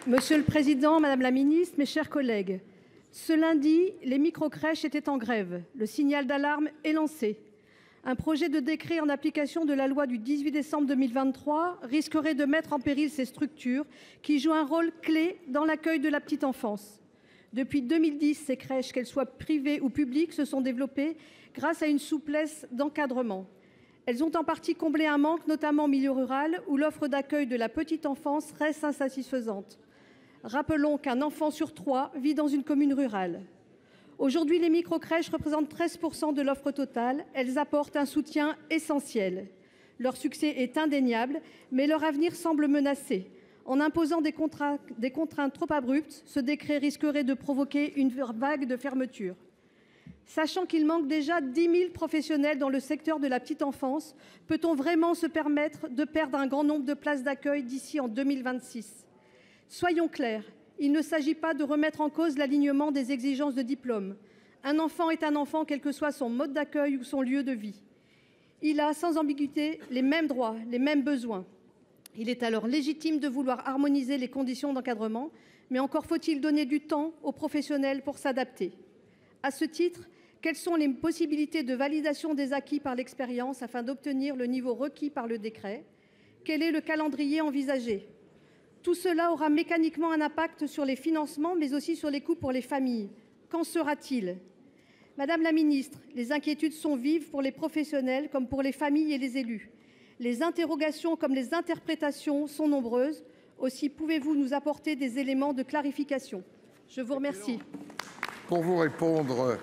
Monsieur le Président, Madame la Ministre, mes chers collègues, ce lundi, les microcrèches étaient en grève. Le signal d'alarme est lancé. Un projet de décret en application de la loi du 18 décembre 2023 risquerait de mettre en péril ces structures qui jouent un rôle clé dans l'accueil de la petite enfance. Depuis 2010, ces crèches, qu'elles soient privées ou publiques, se sont développées grâce à une souplesse d'encadrement. Elles ont en partie comblé un manque, notamment en milieu rural, où l'offre d'accueil de la petite enfance reste insatisfaisante. Rappelons qu'un enfant sur 3 vit dans une commune rurale. Aujourd'hui, les microcrèches représentent 13% de l'offre totale. Elles apportent un soutien essentiel. Leur succès est indéniable, mais leur avenir semble menacé. En imposant des contraintes trop abruptes, ce décret risquerait de provoquer une vague de fermetures. Sachant qu'il manque déjà 10 000 professionnels dans le secteur de la petite enfance, peut-on vraiment se permettre de perdre un grand nombre de places d'accueil d'ici en 2026 ? Soyons clairs, il ne s'agit pas de remettre en cause l'alignement des exigences de diplôme. Un enfant est un enfant, quel que soit son mode d'accueil ou son lieu de vie. Il a, sans ambiguïté, les mêmes droits, les mêmes besoins. Il est alors légitime de vouloir harmoniser les conditions d'encadrement, mais encore faut-il donner du temps aux professionnels pour s'adapter. À ce titre, quelles sont les possibilités de validation des acquis par l'expérience afin d'obtenir le niveau requis par le décret ? Quel est le calendrier envisagé ? Tout cela aura mécaniquement un impact sur les financements, mais aussi sur les coûts pour les familles. Qu'en sera-t-il ? Madame la Ministre, les inquiétudes sont vives pour les professionnels comme pour les familles et les élus. Les interrogations comme les interprétations sont nombreuses. Aussi, pouvez-vous nous apporter des éléments de clarification ? Je vous remercie. Pour vous répondre,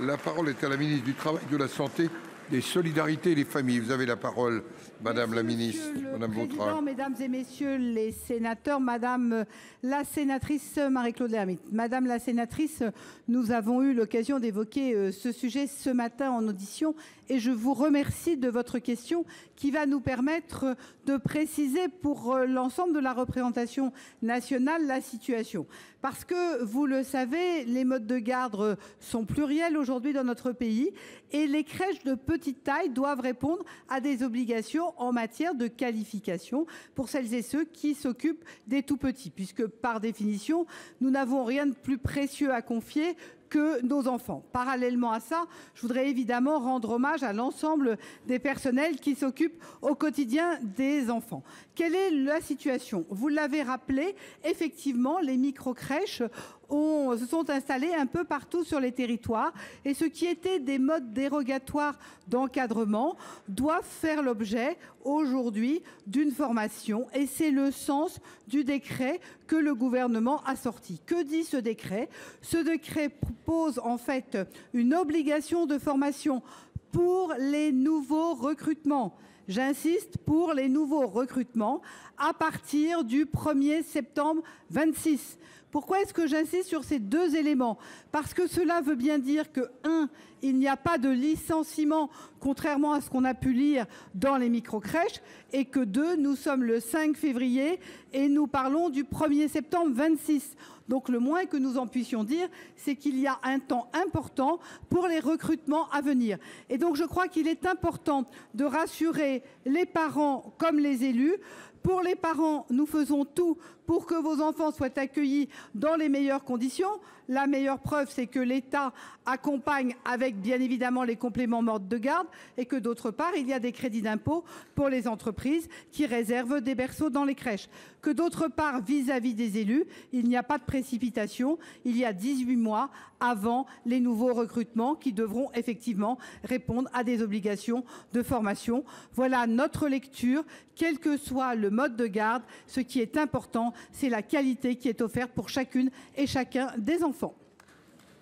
la parole est à la ministre du Travail, de la Santé, des Solidarités et des Familles. Vous avez la parole, Madame la Ministre. Madame Vautrin. Mesdames et Messieurs les sénateurs, Madame la sénatrice Marie-Claude Lermytte. Madame la sénatrice, nous avons eu l'occasion d'évoquer ce sujet ce matin en audition et je vous remercie de votre question qui va nous permettre de préciser pour l'ensemble de la représentation nationale la situation. Parce que, vous le savez, les modes de garde sont pluriels aujourd'hui dans notre pays et les crèches de petite taille doivent répondre à des obligations en matière de qualification pour celles et ceux qui s'occupent des tout-petits. Puisque, par définition, nous n'avons rien de plus précieux à confier que nos enfants. Parallèlement à ça, je voudrais évidemment rendre hommage à l'ensemble des personnels qui s'occupent au quotidien des enfants. Quelle est la situation ? Vous l'avez rappelé, effectivement, les micro-crèches se sont installés un peu partout sur les territoires et ce qui était des modes dérogatoires d'encadrement doivent faire l'objet aujourd'hui d'une formation et c'est le sens du décret que le gouvernement a sorti. Que dit ce décret ? Ce décret propose en fait une obligation de formation pour les nouveaux recrutements. J'insiste, pour les nouveaux recrutements à partir du 1er septembre 2026. Pourquoi est-ce que j'insiste sur ces deux éléments ? Parce que cela veut bien dire que, 1, il n'y a pas de licenciement, contrairement à ce qu'on a pu lire dans les microcrèches, et que 2, nous sommes le 5 février et nous parlons du 1er septembre 26. Donc le moins que nous en puissions dire, c'est qu'il y a un temps important pour les recrutements à venir. Et donc je crois qu'il est important de rassurer les parents comme les élus. Pour les parents, nous faisons tout pour que vos enfants soient accueillis dans les meilleures conditions. La meilleure preuve, c'est que l'État accompagne avec bien évidemment les compléments mode de garde et que d'autre part, il y a des crédits d'impôt pour les entreprises qui réservent des berceaux dans les crèches. Que d'autre part, vis-à-vis des élus, il n'y a pas de précipitation. Il y a 18 mois avant les nouveaux recrutements qui devront effectivement répondre à des obligations de formation. Voilà notre lecture. Quel que soit le mode de garde, ce qui est important, c'est la qualité qui est offerte pour chacune et chacun des enfants.